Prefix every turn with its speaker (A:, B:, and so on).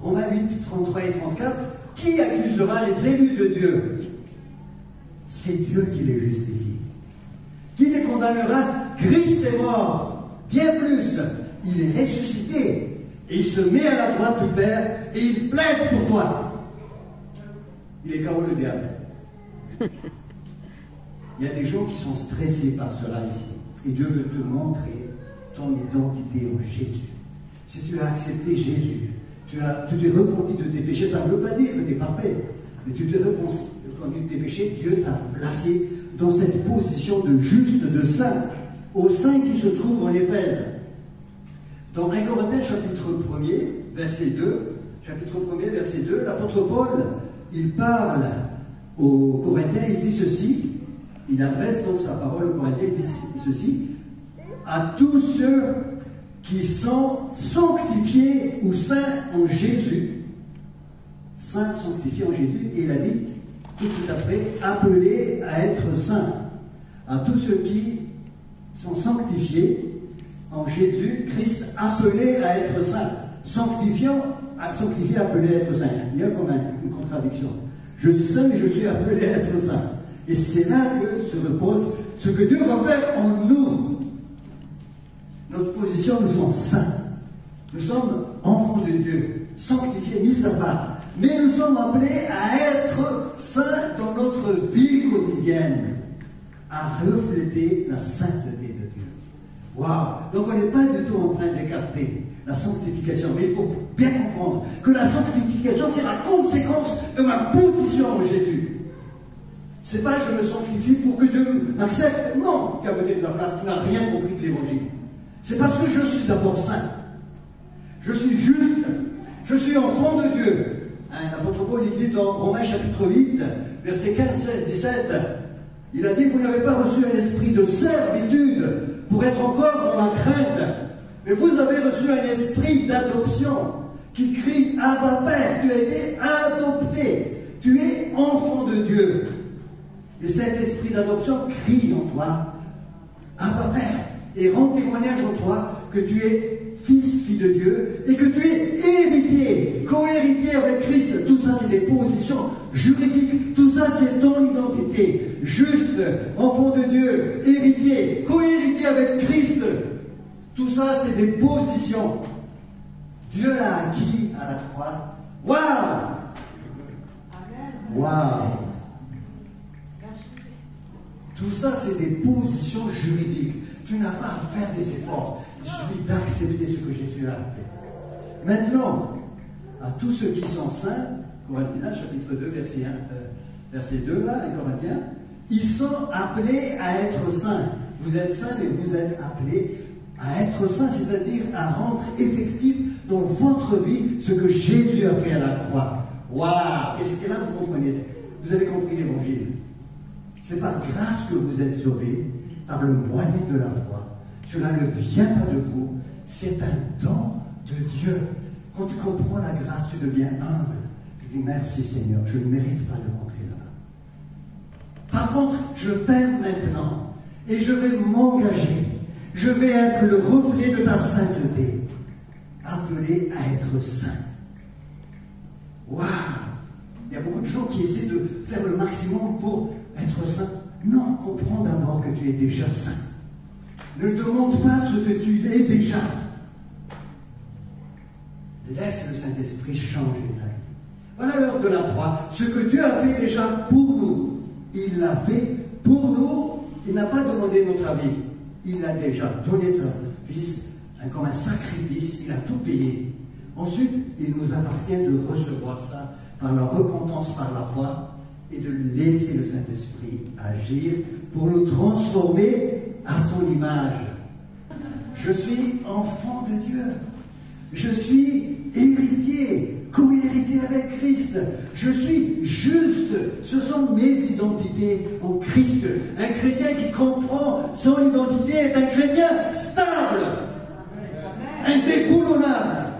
A: Romains 8, 33 et 34, qui accusera les élus de Dieu? C'est Dieu qui les justifie. Qui les condamnera? Christ est mort. Bien plus, il est ressuscité. Et il se met à la droite du Père et il plaide pour toi. Il est KO le diable. Il y a des gens qui sont stressés par cela ici. Et Dieu veut te montrer ton identité en Jésus. Si tu as accepté Jésus, tu t'es repenti de tes péchés, ça ne veut pas dire que tu es parfait, mais tu t'es repenti de tes péchés, Dieu t'a placé dans cette position de juste, de saint, au sein qui se trouve en Éphèse. Dans 1 Corinthiens chapitre 1er, verset 2, l'apôtre Paul, il parle aux Corinthiens, il dit ceci, il adresse donc sa parole aux Corinthiens, il dit ceci, à tous ceux qui sont sanctifiés ou saints en Jésus, saints sanctifiés en Jésus, et il a dit tout de suite après, appelés à être saints, à tous ceux qui sont sanctifiés en Jésus, Christ, appelés à être saints, sanctifiés, appelés à être saints. Il y a quand même une contradiction. Je suis saint, mais je suis appelé à être saint. Et c'est là que se repose ce que Dieu va faire en nous. Notre position, nous sommes saints. Nous sommes enfants de Dieu, sanctifiés, mis à part. Mais nous sommes appelés à être saints dans notre vie quotidienne, à refléter la sainteté de Dieu. Waouh! Donc on n'est pas du tout en train d'écarter la sanctification, mais il faut bien comprendre que la sanctification, c'est la conséquence de ma position en Jésus. C'est pas je me sanctifie pour que Dieu m'accepte. Non, qu'à côté de la place, tu n'as rien compris de l'évangile. C'est parce que je suis d'abord saint. Je suis juste. Je suis enfant de Dieu. L'apôtre Paul, il dit dans Romains chapitre 8, versets 15, 16, 17, il a dit, vous n'avez pas reçu un esprit de servitude pour être encore dans la crainte, mais vous avez reçu un esprit d'adoption qui crie Abba Père. Tu as été adopté. Tu es enfant de Dieu. Et cet esprit d'adoption crie en toi Abba Père et rend témoignage en toi que tu es fils, fille de Dieu et que tu es héritier, co-héritier avec Christ. Tout ça, c'est des positions juridiques. Tout ça, c'est ton identité. Juste, enfant de Dieu, héritier, co-héritier avec Christ. Tout ça, c'est des positions. Dieu l'a acquis à la croix. Waouh! Waouh! Tout ça, c'est des positions juridiques. Tu n'as pas à faire des efforts. Il suffit d'accepter ce que Jésus a fait. Maintenant, à tous ceux qui sont saints, Corinthiens, chapitre 2, verset 2, là, Corinthiens, ils sont appelés à être saints. Vous êtes saints, mais vous êtes appelés à être saints, c'est-à-dire à rendre effectif dans votre vie ce que Jésus a fait à la croix. Waouh! Et là, vous comprenez, vous avez compris l'évangile. C'est par grâce que vous êtes sauvés, par le moyen de la foi. Cela ne vient pas de vous, c'est un don de Dieu. Quand tu comprends la grâce, tu deviens humble. Tu dis merci Seigneur, je ne mérite pas de rentrer là-bas. Par contre, je t'aime maintenant et je vais m'engager. Je vais être le reflet de ta sainteté, appelé à être saint. Waouh! Il y a beaucoup de gens qui essaient de faire le maximum pour être saint. Non, comprends d'abord que tu es déjà saint. Ne demande pas ce que tu es déjà. Laisse le Saint-Esprit changer ta vie. Voilà l'heure de la croix. Ce que Dieu a fait déjà pour nous, il l'a fait pour nous. Il n'a pas demandé notre avis. Il a déjà donné son Fils comme un sacrifice. Il a tout payé. Ensuite, il nous appartient de recevoir ça par la repentance, par la foi, et de laisser le Saint-Esprit agir pour nous transformer à son image. Je suis enfant de Dieu. Je suis héritier, co-héritier avec Christ. Je suis juste. Ce sont mes identités en Christ. Un chrétien qui comprend son identité est un chrétien stable, indéboulonnable.